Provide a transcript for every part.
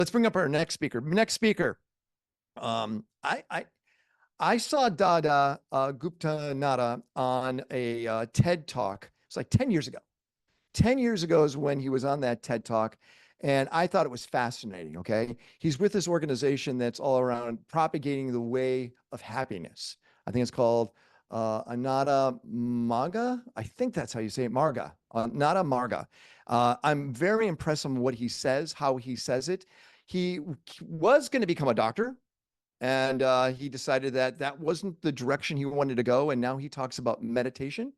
Let's bring up our next speaker. Next speaker. Um, I I I saw Dada Guptananda on a TED talk. It's like 10 years ago. 10 years ago is when he was on that TED talk. And I thought it was fascinating. Okay. He's with this organization that's all around propagating the way of happiness. I think it's called Ananda Marga. I think that's how you say it, Marga. Ananda Marga. I'm very impressed on what he says, how he says it. He was going to become a doctor, and he decided that that wasn't the direction he wanted to go. And now he talks about meditation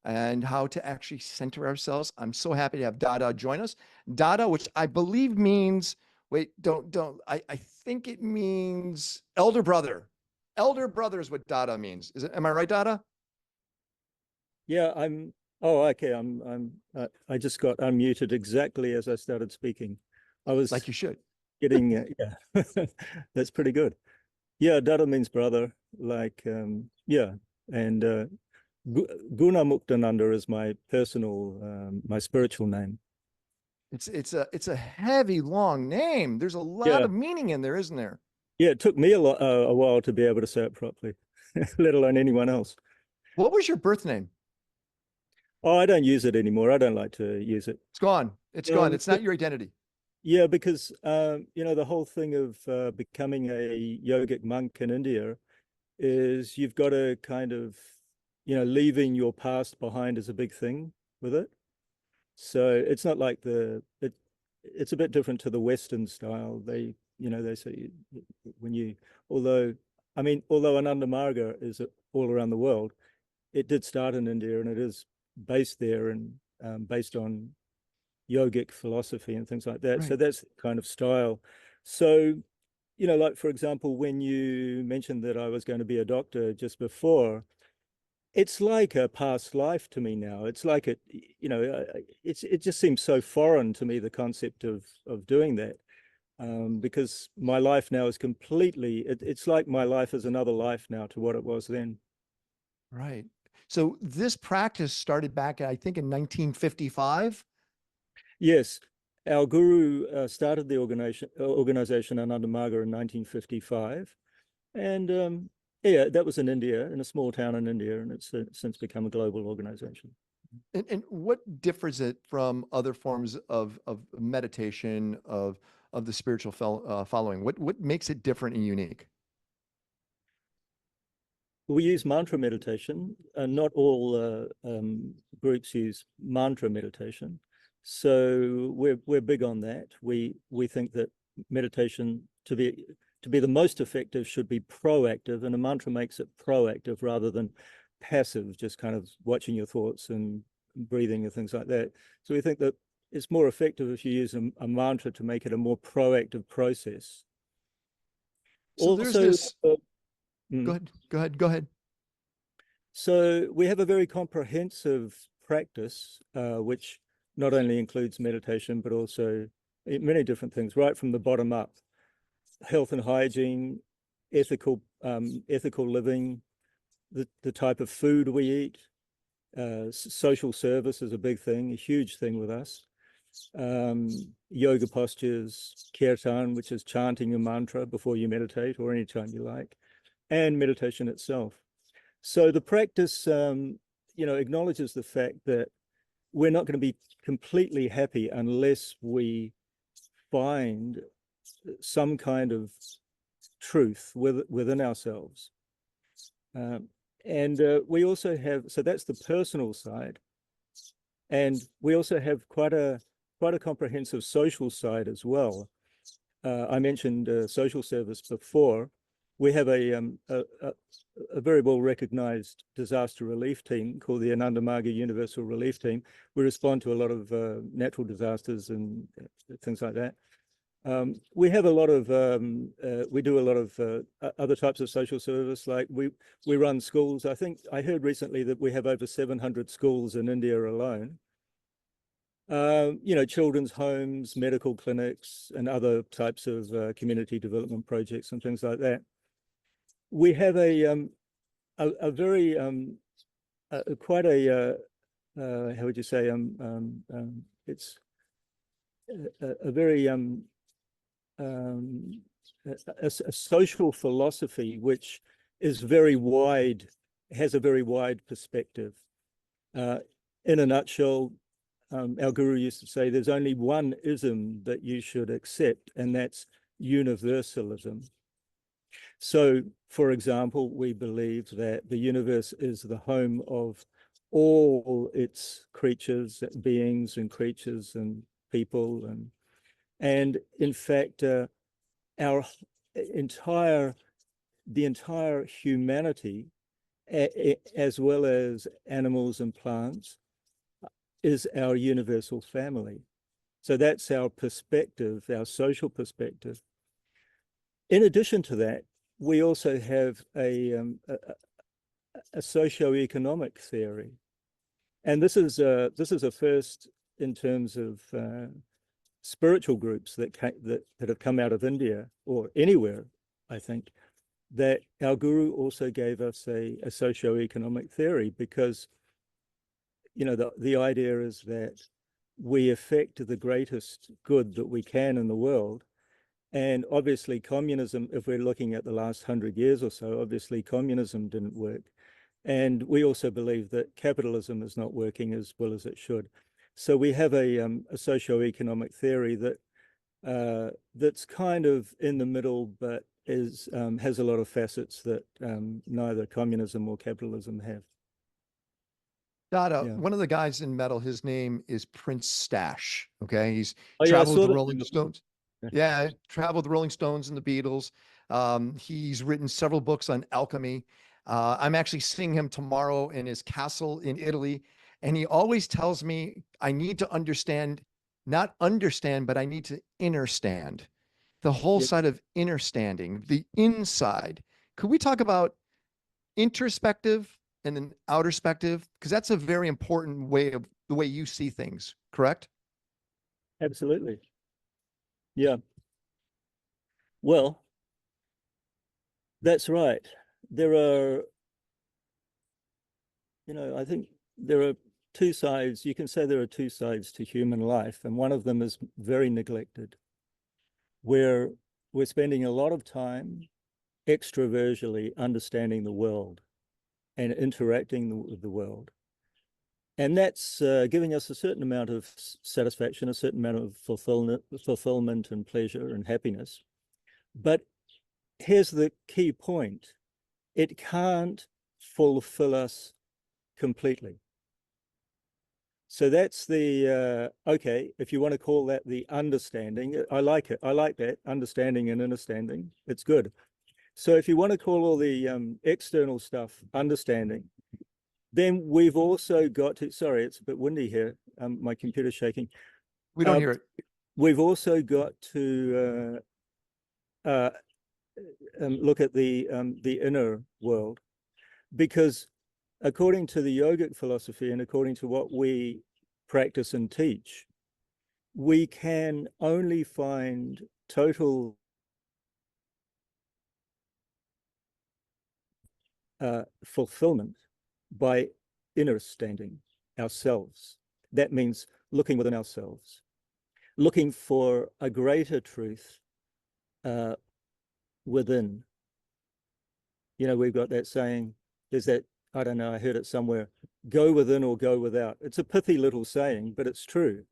and how to actually center ourselves. I'm so happy to have Dada join us. Dada, which I believe means, wait, I think it means elder brother. Elder brother is what Dada means. Am I right, Dada? Yeah, oh, okay. I just got unmuted exactly as I started speaking. I was Like you should. getting, yeah, that's pretty good. Yeah, Dada means brother, yeah. And Gunamuktananda is my personal, my spiritual name. It's a heavy, long name. There's a lot Yeah, of meaning in there, isn't there? yeah. It took me a while to be able to say it properly, let alone anyone else. What was your birth name? Oh, I don't use it anymore. I don't like to use it. It's gone. It's gone. It's not your identity. Yeah, because the whole thing of becoming a yogic monk in India is you've got to kind of, leaving your past behind is a big thing with it. So it's not like it's a bit different to the Western style. They say when you, although Ananda Marga is all around the world, it did start in India and it is based there and based on yogic philosophy and things like that. Right. So that's the kind of style. So, like for example, when you mentioned that I was going to be a doctor just before, it's like a past life to me now. It's like it just seems so foreign to me, the concept of doing that. Because my life now is it's like my life is another life now to what it was then. Right. So this practice started back, I think, in 1955. Yes, our guru started the organization Ananda Marga in 1955, and yeah, that was in India, in a small town in India, and it's since become a global organization. And what differs it from other forms of meditation, of the spiritual following? What makes it different and unique? We use mantra meditation, and not all groups use mantra meditation. So we're big on that. We think that meditation to be the most effective should be proactive, and a mantra makes it proactive rather than passive, just kind of watching your thoughts and breathing and things like that. So we think that it's more effective if you use a mantra to make it a more proactive process. So there's Also, this. Go ahead. Go ahead. Go ahead. so we have a very comprehensive practice, which not only includes meditation, but also many different things, right from the bottom up: health and hygiene, ethical living, the type of food we eat, social service is a big thing, a huge thing with us. Yoga postures, kirtan, which is chanting a mantra before you meditate or anytime you like, and meditation itself. So the practice, acknowledges the fact that we're not going to be completely happy unless we find some kind of truth within ourselves. And we also have, so that's the personal side. And we also have quite a comprehensive social side as well. I mentioned social service before. We have a very well recognized disaster relief team called the Ananda Marga Universal Relief Team. We respond to a lot of natural disasters and things like that. We have a lot of, we do a lot of other types of social service, like we run schools. I think I heard recently that we have over 700 schools in India alone. Children's homes, medical clinics, and other types of community development projects and things like that. We have a very quite a how would you say it's a very a social philosophy which is very wide, has a very wide perspective. In a nutshell, our guru used to say there's only one ism that you should accept, and that's universalism. So, for example, we believe that the universe is the home of all its creatures, beings and creatures and people, and in fact, our the entire humanity, as well as animals and plants, is our universal family. So that's our perspective, our social perspective. In addition to that, we also have a socio-economic theory, and this is a first in terms of spiritual groups that have come out of India or anywhere, I think, that our guru also gave us a socio-economic theory, because the idea is that we affect the greatest good that we can in the world. And obviously communism, if we're looking at the last 100 years or so, obviously communism didn't work. And we also believe that capitalism is not working as well as it should. So we have a socio-economic theory that that's kind of in the middle, but has a lot of facets that neither communism or capitalism have. Dada, one of the guys in metal, his name is Prince Stash. Okay. He's Oh, yeah, traveled with the that. Rolling Stones. Yeah, traveled the Rolling Stones and the Beatles. He's written several books on alchemy. I'm actually seeing him tomorrow in his castle in Italy. And he always tells me I need to understand, not understand, but I need to understand the whole side of understanding, the inside. Could we talk about introspective and then outer perspective? Because that's a very important way of the way you see things, correct? Absolutely. Yeah. Well, that's right. There are, I think there are two sides. You can say there are two sides to human life, and one of them is very neglected, where we're spending a lot of time extroversionally understanding the world and interacting with the world. And that's giving us a certain amount of satisfaction, a certain amount of fulfillment and pleasure and happiness. But here's the key point. It can't fulfill us completely. So that's the, okay, if you want to call that the understanding, I like it. I like that, understanding and understanding. It's good. So if you want to call all the external stuff understanding, then we've also got to, sorry, it's a bit windy here. My computer's shaking. We don't hear it. We've also got to look at the inner world, because according to the yogic philosophy and according to what we practice and teach, we can only find total fulfillment by understanding ourselves. That means looking within ourselves, looking for a greater truth within. We've got that saying, there's that, I don't know, I heard it somewhere, go within or go without. It's a pithy little saying, but it's true.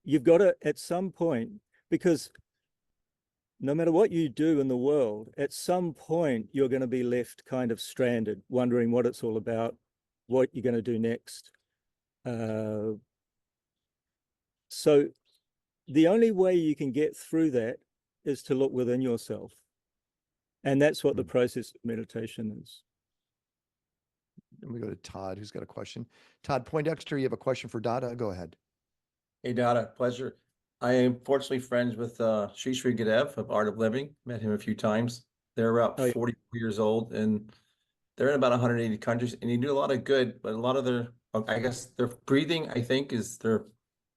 You've got to, at some point, because no matter what you do in the world, at some point, you're going to be left kind of stranded, wondering what it's all about, what you're going to do next. So the only way you can get through that is to look within yourself. And that's what the process of meditation is. Let me go to Todd, who's got a question. Todd Poindexter, you have a question for Dada? Go ahead. Hey, Dada, pleasure. I am fortunately friends with Sri Sri Gadev of Art of Living. Met him a few times. They're about 44 years old, and they're in about 180 countries, and they do a lot of good, but a lot of their, I guess their breathing, I think, is their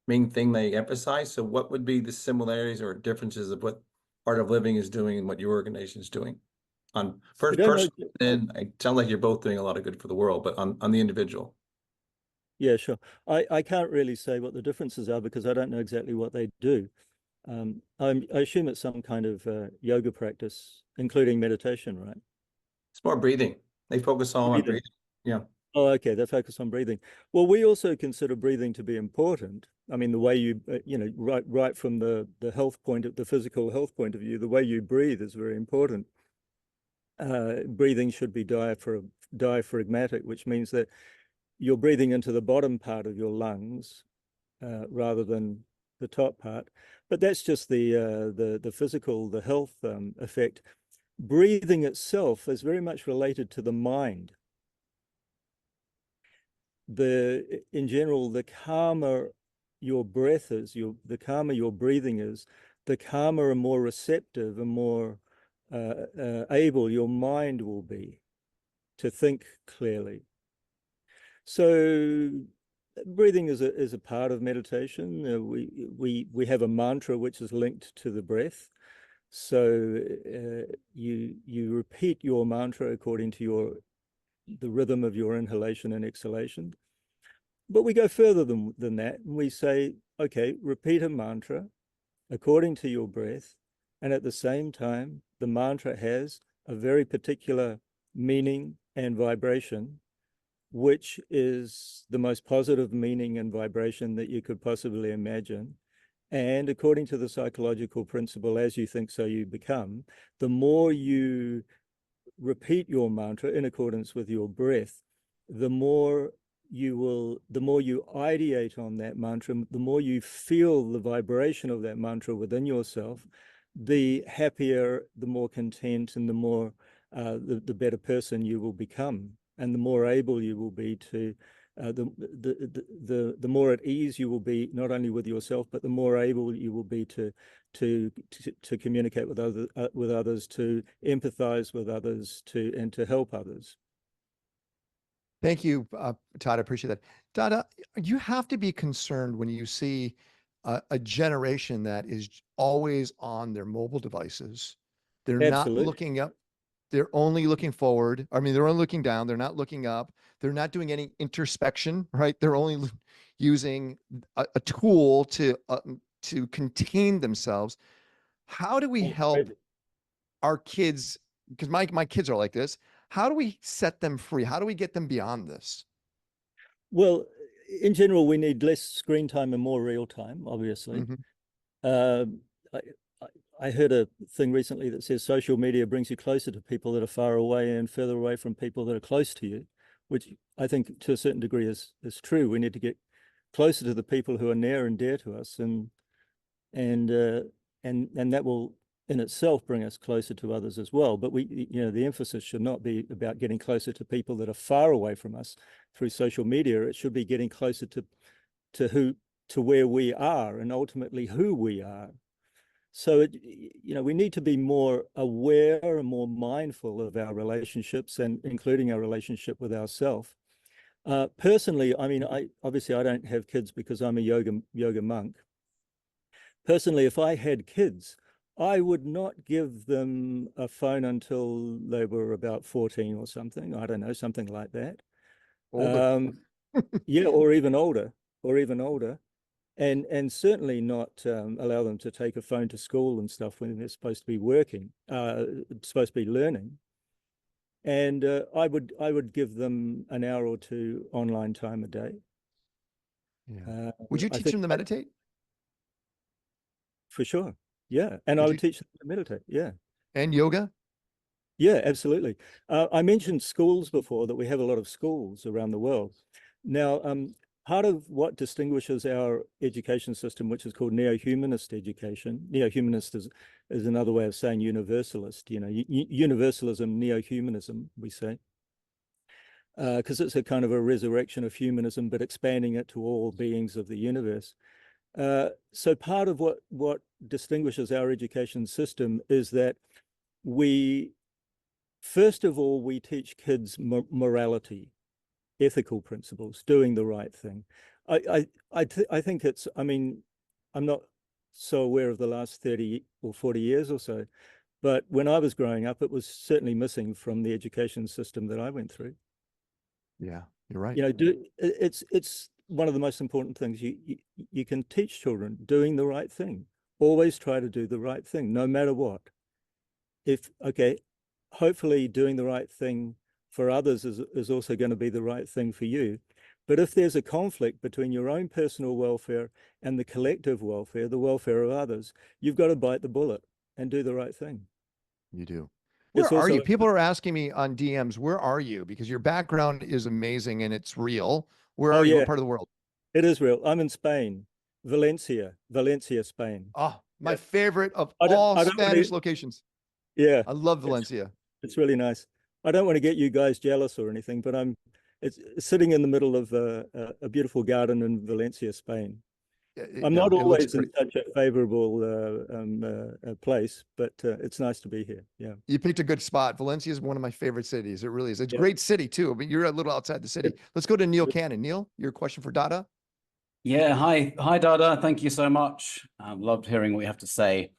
main thing they emphasize. So what would be the similarities or differences of what Art of Living is doing and what your organization is doing? On first person, and it sounds like you're both doing a lot of good for the world, but on the individual. Yeah, sure. I can't really say what the differences are because I don't know exactly what they do. I assume it's some kind of yoga practice, including meditation, right? It's more breathing. They focus all on Breathing. breathing. Yeah. Oh, okay. They focus on breathing. Well, we also consider breathing to be important. I mean, the way you, right from the health point, the physical health point of view, the way you breathe is very important. Breathing should be diaphragmatic, which means that you're breathing into the bottom part of your lungs rather than the top part. But that's just the physical, the health effect. Breathing itself is very much related to the mind. In general, the calmer your breath is, the calmer your breathing is, the calmer and more receptive and more able your mind will be to think clearly. So breathing is a part of meditation. We have a mantra which is linked to the breath. So you repeat your mantra according to the rhythm of your inhalation and exhalation. But we go further than that. We say, okay, repeat a mantra according to your breath. And at the same time, the mantra has a very particular meaning and vibration, which is the most positive meaning and vibration that you could possibly imagine. And according to the psychological principle, as you think, so you become, the more you repeat your mantra in accordance with your breath, the more you ideate on that mantra, the more you feel the vibration of that mantra within yourself, the happier, the more content, and the more the better person you will become, and the more able you will be to the more at ease you will be, not only with yourself, but the more able you will be to communicate with others, to empathize with others, and to help others. Thank you, Todd. I appreciate that. Dada, you have to be concerned when you see a generation that is always on their mobile devices. They're not Absolutely. looking up. They're only looking forward. I mean, they're only looking down. They're not looking up. They're not doing any introspection, right? They're only using a tool to contain themselves. How do we help our kids? Because my kids are like this. How do we set them free? How do we get them beyond this? Well, in general, we need less screen time and more real time, obviously. Mm-hmm. I heard a thing recently that says social media brings you closer to people that are far away and further away from people that are close to you, which I think to a certain degree is true. We need to get closer to the people who are near and dear to us, and that will in itself bring us closer to others as well. But the emphasis should not be about getting closer to people that are far away from us through social media. It should be getting closer to where we are and ultimately who we are. So we need to be more aware and more mindful of our relationships, and including our relationship with ourselves. Personally, I mean, I don't have kids because I'm a yoga monk. Personally, if I had kids, I would not give them a phone until they were about 14 or something. I don't know, something like that. Older. Yeah, or even older. And certainly not allow them to take a phone to school and stuff when they're supposed to be working, supposed to be learning. And I would give them an hour or two online time a day. Yeah. Would you I teach think them to meditate? for sure. Yeah. And I would teach them to meditate. Yeah. And yoga? Yeah, absolutely. I mentioned schools before, that we have a lot of schools around the world. Now, part of what distinguishes our education system, which is called neo-humanist education, neo-humanist is another way of saying universalist, universalism, neo-humanism, we say, because it's a kind of a resurrection of humanism, but expanding it to all beings of the universe. So part of what distinguishes our education system is that first of all, we teach kids morality, ethical principles, doing the right thing. I think it's, I mean, I'm not so aware of the last 30 or 40 years or so, but when I was growing up, it was certainly missing from the education system that I went through. Yeah, you're right. It's one of the most important things you can teach children, doing the right thing, always try to do the right thing, no matter what. Okay, hopefully doing the right thing for others is also going to be the right thing for you. But if there's a conflict between your own personal welfare and the collective welfare, the welfare of others, you've got to bite the bullet and do the right thing. You do. It's Where are also you? People are asking me on DMs, where are you? Because your background is amazing and it's real. Where Oh are you? yeah, What part of the world? it is real. I'm in Spain, Valencia, Spain. Oh, my Yeah. favorite of I don't all want Spanish to. locations. Yeah, I love it's Valencia. it's really nice. I don't want to get you guys jealous or anything, but it's sitting in the middle of a beautiful garden in Valencia, Spain. I'm No, not it looks always in pretty. such a favorable place, but it's nice to be here. Yeah. You picked a good spot. Valencia is one of my favorite cities. It really is. It's a Yeah. great city too, but you're a little outside the city. Let's go to Neil Cannon. Neil, your question for Dada? Yeah, hi, Dada. Thank you so much. Loved hearing what you have to say.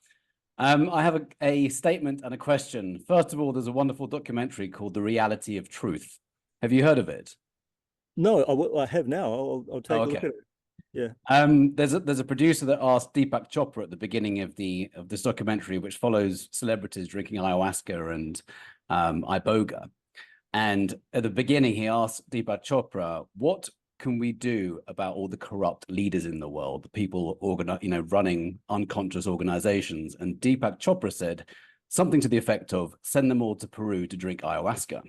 I have a statement and a question. First of all, there's a wonderful documentary called The Reality of Truth. Have you heard of it? No, I have now. I'll take a look at it. Yeah. There's a producer that asked Deepak Chopra at the beginning of this documentary, which follows celebrities drinking ayahuasca and iboga. And at the beginning, he asked Deepak Chopra, what can we do about all the corrupt leaders in the world, the people running unconscious organizations? And Deepak Chopra said something to the effect of, send them all to Peru to drink ayahuasca.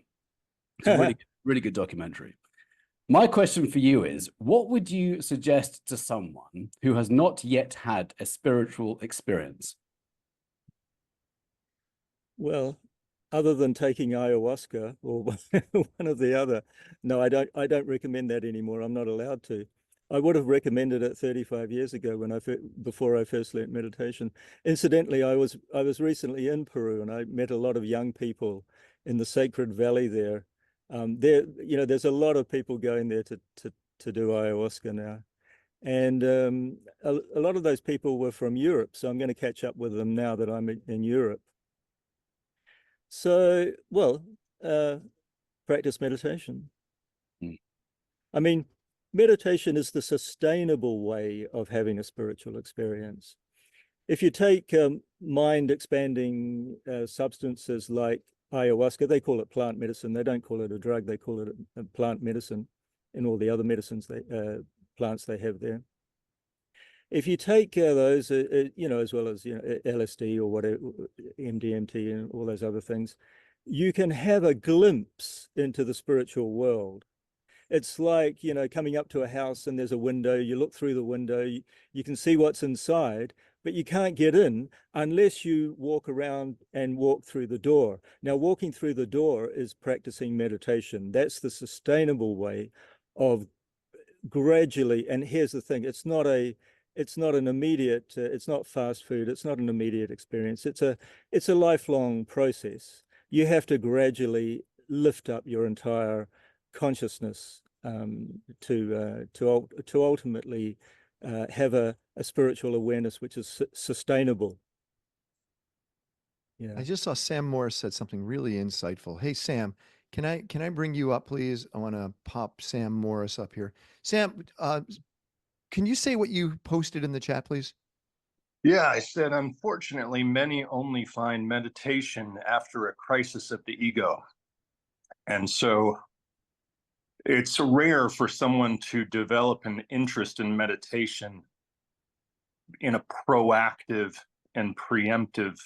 It's a really good documentary. My question for you is, what would you suggest to someone who has not yet had a spiritual experience? Well, other than taking ayahuasca or one or the other, no, I don't recommend that anymore. I'm not allowed to. I would have recommended it 35 years ago before I first learned meditation. Incidentally, I was recently in Peru and I met a lot of young people in the Sacred Valley there. There's a lot of people going there to do ayahuasca now. And a lot of those people were from Europe. So I'm going to catch up with them now that I'm in Europe. So, well, practice meditation. I mean, meditation is the sustainable way of having a spiritual experience. If you take mind expanding substances like ayahuasca, they call it plant medicine. They don't call it a drug. They call it a plant medicine and all the other medicines, plants they have there. If you take those, as well as LSD or whatever, MDMT and all those other things, you can have a glimpse into the spiritual world. It's like, coming up to a house and there's a window, you look through the window, you can see what's inside, but you can't get in unless you walk around and walk through the door. Now, walking through the door is practicing meditation. That's the sustainable way of gradually, and here's the thing, it's not an immediate, it's not fast food, it's not an immediate experience. It's a lifelong process. You have to gradually lift up your entire consciousness to ultimately have a spiritual awareness which is sustainable. Yeah. I just saw Sam Morris said something really insightful. Hey, Sam, can I bring you up, please? I want to pop Sam Morris up here. Sam, can you say what you posted in the chat, please? Yeah, I said, unfortunately, many only find meditation after a crisis of the ego. And so it's rare for someone to develop an interest in meditation in a proactive and preemptive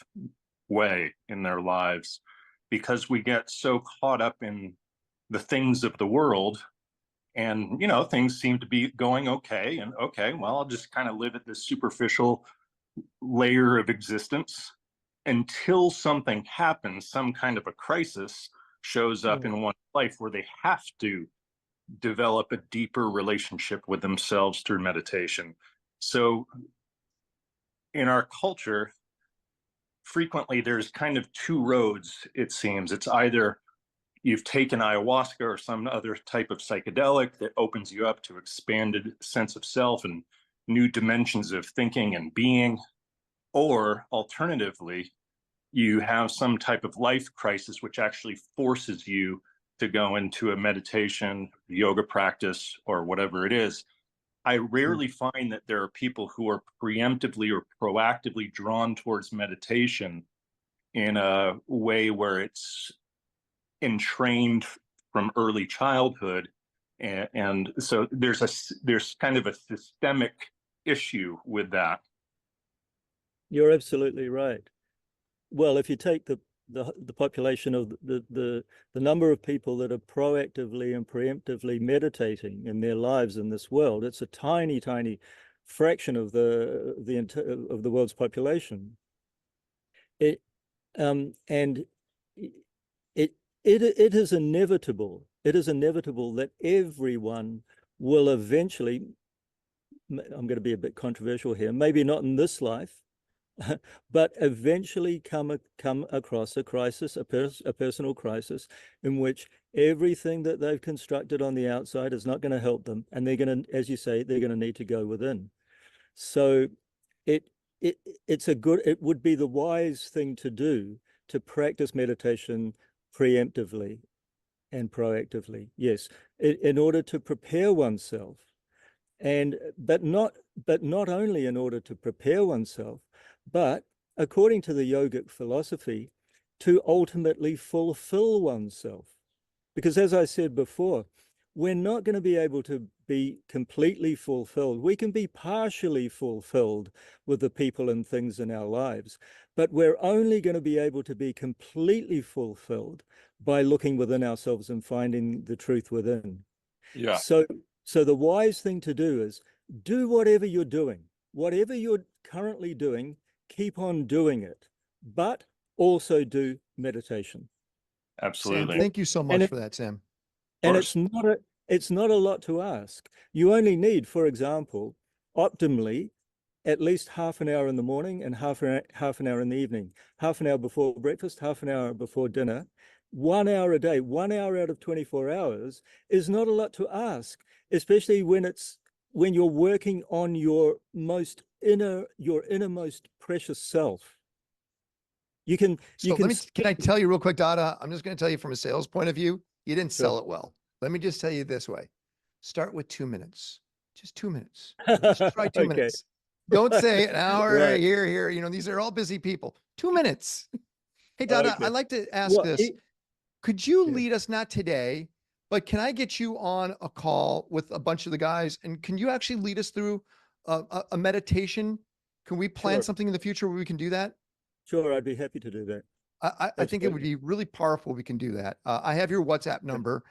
way in their lives, because we get so caught up in the things of the world. And, things seem to be going okay. And okay, well, I'll just kind of live at this superficial layer of existence until something happens, some kind of a crisis shows up in one's life where they have to develop a deeper relationship with themselves through meditation. So in our culture, frequently there's kind of two roads, it seems. It's either you've taken ayahuasca or some other type of psychedelic that opens you up to expanded sense of self and new dimensions of thinking and being, or alternatively, you have some type of life crisis which actually forces you to go into a meditation, yoga practice, or whatever it is. I rarely find that there are people who are preemptively or proactively drawn towards meditation in a way where it's entrained from early childhood. And so there's kind of a systemic issue with that. You're absolutely right. Well, if you take the population of the number of people that are proactively and preemptively meditating in their lives in this world, it's a tiny, tiny fraction of the world's population. It is inevitable. It is inevitable that everyone will eventually, I'm going to be a bit controversial here, maybe not in this life, but eventually come across a crisis, a personal crisis, in which everything that they've constructed on the outside is not going to help them, and they're going to, as you say, they're going to need to go within. So it would be the wise thing to do to practice meditation preemptively and proactively, yes, in order to prepare oneself, but not only in order to prepare oneself, but according to the yogic philosophy, to ultimately fulfill oneself. Because as I said before, we're not going to be able to be completely fulfilled. We can be partially fulfilled with the people and things in our lives, but we're only going to be able to be completely fulfilled by looking within ourselves and finding the truth within. Yeah. So the wise thing to do is do whatever you're doing. Whatever you're currently doing, keep on doing it, but also do meditation. Absolutely. Sam, thank you so much for that, Sam. And it's not a lot to ask. You only need, for example, optimally, at least half an hour in the morning and half an hour in the evening, half an hour before breakfast, half an hour before dinner. 1 hour a day, 1 hour out of 24 hours is not a lot to ask, especially when you're working on your innermost precious self. Can I tell you real quick, Dada? I'm just going to tell you from a sales point of view, you didn't Sure. sell it well. Let me just tell you this way. Start with 2 minutes. Just 2 minutes. Just try 2 Okay. minutes. Don't say an hour Right. here. You know, these are all busy people. 2 minutes. Hey, Dada, Okay. I'd like to ask this. Could you Yeah. lead us, not today, but can I get you on a call with a bunch of the guys? And can you actually lead us through a meditation? Can we plan Sure. something in the future where we can do that? Sure, I'd be happy to do that. I think it would be really powerful if we can do that. I have your WhatsApp number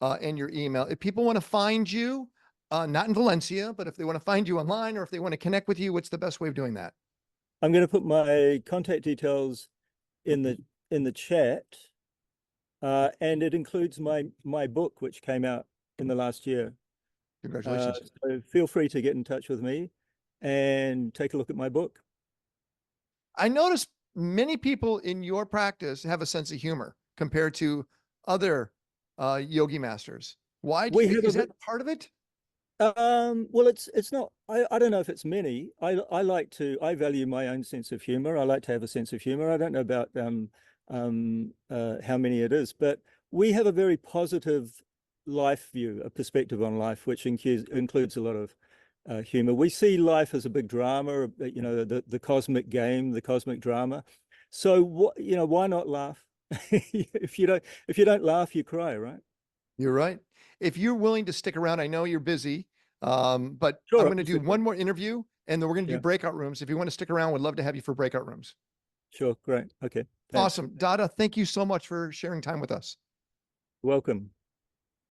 and your email. If people want to find you, not in Valencia, but if they want to find you online or if they want to connect with you, what's the best way of doing that? I'm going to put my contact details in the chat, and it includes my book, which came out in the last year. Congratulations. So feel free to get in touch with me and take a look at my book. I noticed many people in your practice have a sense of humor compared to other yogi masters. Why do you think, is that part of it? Well, it's not, I don't know if it's many. I value my own sense of humor. I like to have a sense of humor. I don't know about how many it is, but we have a very positive life view, a perspective on life, which includes a lot of humor. We see life as a big drama, you know, the cosmic game, the cosmic drama. So why not laugh? If you don't laugh, you cry, right? You're right. If you're willing to stick around, I know you're busy, but Sure, I'm going to do one more interview and then we're going to do Yeah. breakout rooms. If you want to stick around, we'd love to have you for breakout rooms. Sure, great. Okay. Thanks. Awesome. Dada, thank you so much for sharing time with us. Welcome.